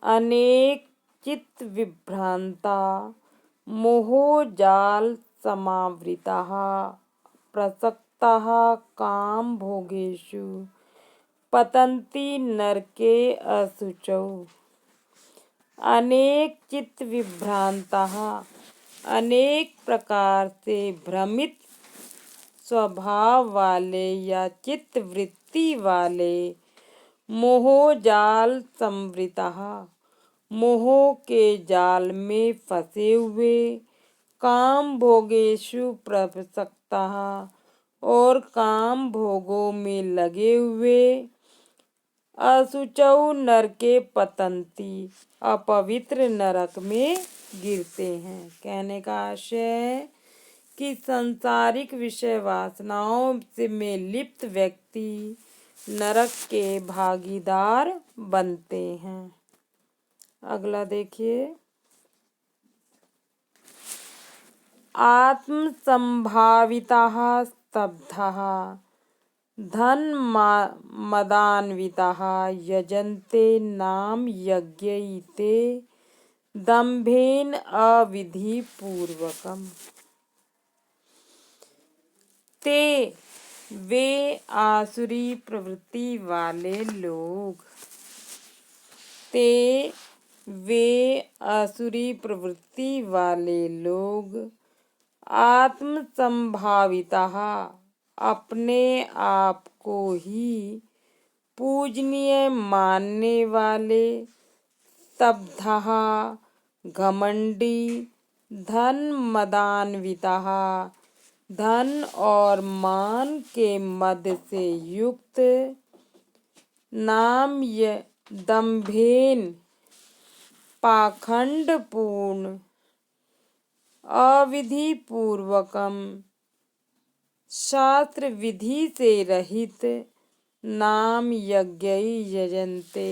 अनेक चित्त विभ्रांता मोहजाल समावृताः प्रसक्ताः काम भोगेषु पतन्ति नरके असुचौ। अनेक चित्त विभ्रांताः अनेक प्रकार से भ्रमित स्वभाव वाले या चित्त वृत्ति वाले मोहजाल संवृताः मोह के जाल में फंसे हुए काम भोगेषु प्रसक्ताः और काम भोगों में लगे हुए असुचौ नरके पतंती अपवित्र नरक में गिरते हैं। कहने का आशय है कि सांसारिक विषय वासनाओं से में लिप्त व्यक्ति नरक के भागीदार बनते हैं। अगला देखिए, आत्म संभाविताः स्तब्धाः धन मदान्विताः यजन्ते नाम यज्ञैते दम्भेन अविधि पूर्वकम्। ते वे आसुरी प्रवृत्ति वाले लोग ते वे आसुरी प्रवृत्ति वाले लोग आत्म संभाविताः अपने आप को ही पूजनीय मानने वाले स्तब्धाः घमंडी धन मदान्विताः धन और मान के मद से युक्त नाम दम्भेन पाखंड पूर्ण अविधि पूर्वकम शास्त्र विधि से रहित नाम यज्ञ यजन्ते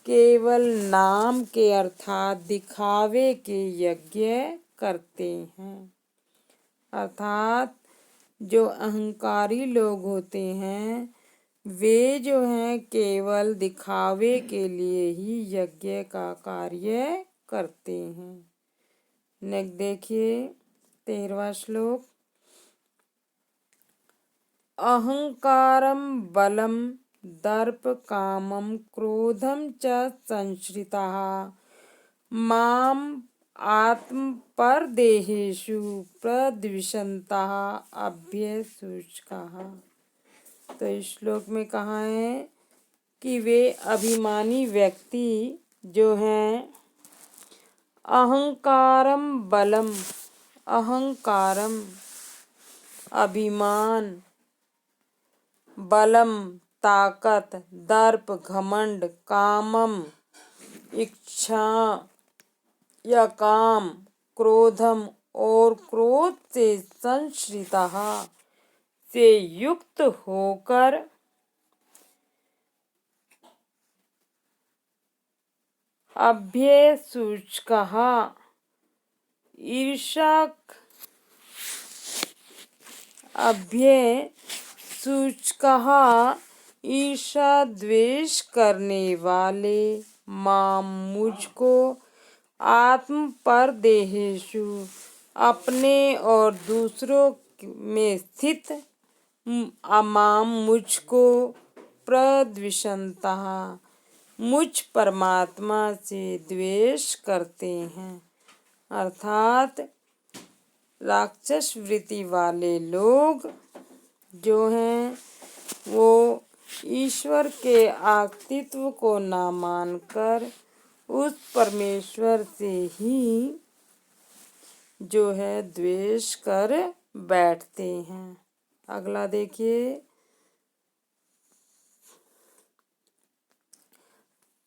केवल नाम के अर्थात दिखावे के यज्ञ करते हैं। अर्थात जो अहंकारी लोग होते हैं वे जो हैं केवल दिखावे के लिए ही यज्ञ का कार्य करते हैं। नेक्स्ट देखिए 13वां श्लोक, अहंकारम बलम दर्प कामम क्रोधम च संश्रिताः माम आत्म परदेहेषु प्रद्विषन्तः अभ्यसूचकाः। तो इस श्लोक में कहा है कि वे अभिमानी व्यक्ति जो हैं अहंकारम बलम अहंकारम अभिमान बलम ताकत दर्प घमंड कामम इच्छा या काम क्रोधम और क्रोध से संश्रितः से युक्त होकर अभ्यसूचकः ईर्षा अभ्यसूचकः ईर्षा द्वेष करने वाले माम मुझको आत्म परदेहेषु अपने और दूसरों में स्थित अमाम मुझको प्रद्विषन्तः मुझ परमात्मा से द्वेष करते हैं। अर्थात राक्षस वृत्ति वाले लोग जो हैं वो ईश्वर के अस्तित्व को ना मानकर उस परमेश्वर से ही जो है द्वेष कर बैठते हैं। अगला देखिए,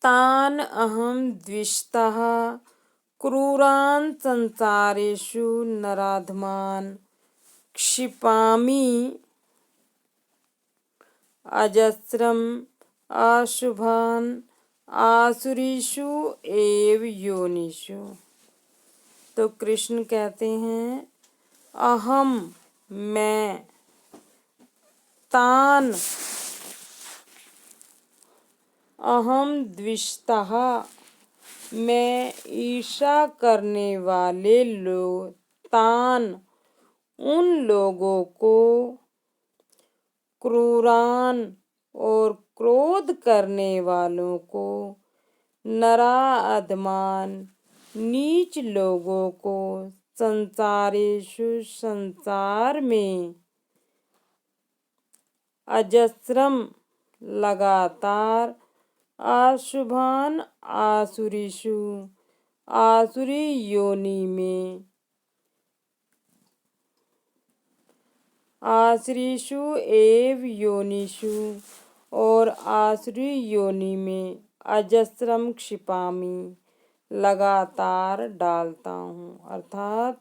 तान अहम द्विषतः क्रूरान संसारेषु नराधमान क्षिपामि अजस्रम अशुभान आसुरीषु एव योनिषु। तो कृष्ण कहते हैं अहम मैं तान अहम द्विषतः में ईर्ष्या करने वाले तान उन लोगों को, क्रूरान और क्रोध करने वालों को, नराधमान नीच लोगों को, संसारेषु संसार में, अजस्रम लगातार, अशुभान आसुरीषु आसुरी योनि में, आसुरीषु एव योनिषु और आसुरी योनि में, अजस्रम क्षिपामि लगातार डालता हूँ, अर्थात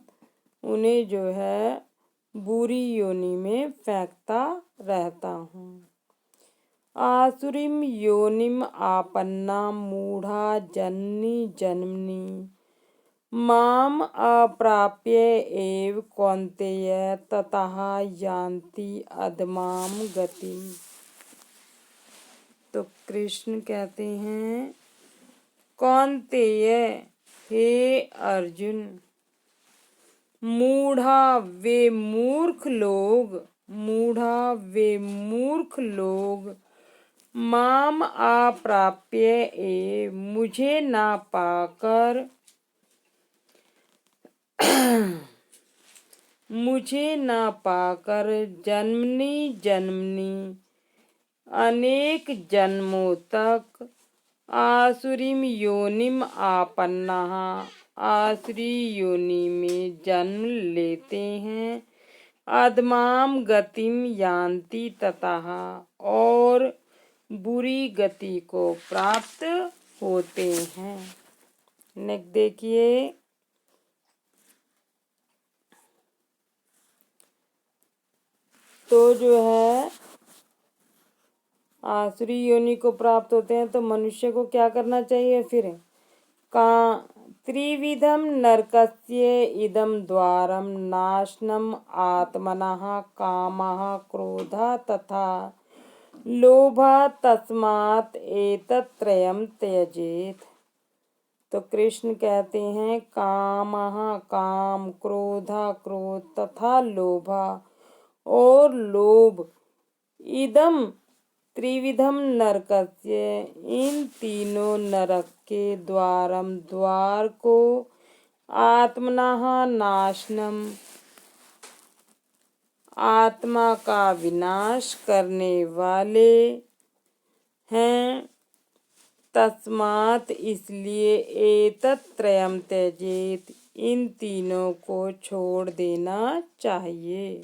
उन्हें जो है बुरी योनि में फेंकता रहता हूँ। आसुरीम योनिम आपन्ना मूढ़ा जननी जन्मनि माम अप्राप्य एव कौन्तेय ततः यान्ति अधमाम गतिम। तो कृष्ण कहते हैं, कौन्तेय हे अर्जुन, मूढ़ा वे मूर्ख लोग, माम अप्राप्य एव मुझे ना पाकर, जन्मनी अनेक जन्मों तक, आसुरीम योनिम आपन्नः आसुरी योनि में जन्म लेते हैं, अधमाम गतिम यान्ति ततः और बुरी गति को प्राप्त होते हैं। नेक्स्ट देखिए, तो जो है आसुरी योनि को प्राप्त होते हैं तो मनुष्य को क्या करना चाहिए फिर? त्रिविधम नरकस्य इदम द्वारम नाशनम आत्मनः कामः क्रोधः तथा लोभः तस्मात् एतत्त्रयम् त्यजेत्। तो कृष्ण कहते हैं, कामः काम, क्रोधः क्रोध तथा लोभः और लोभ, इदम त्रिविधम नरकस्य इन तीनों नरक के द्वार को, आत्मनः नाशनम आत्मा का विनाश करने वाले हैं, तस्मात् इसलिए एतत्त्रयम् त्यजेत् इन तीनों को छोड़ देना चाहिए।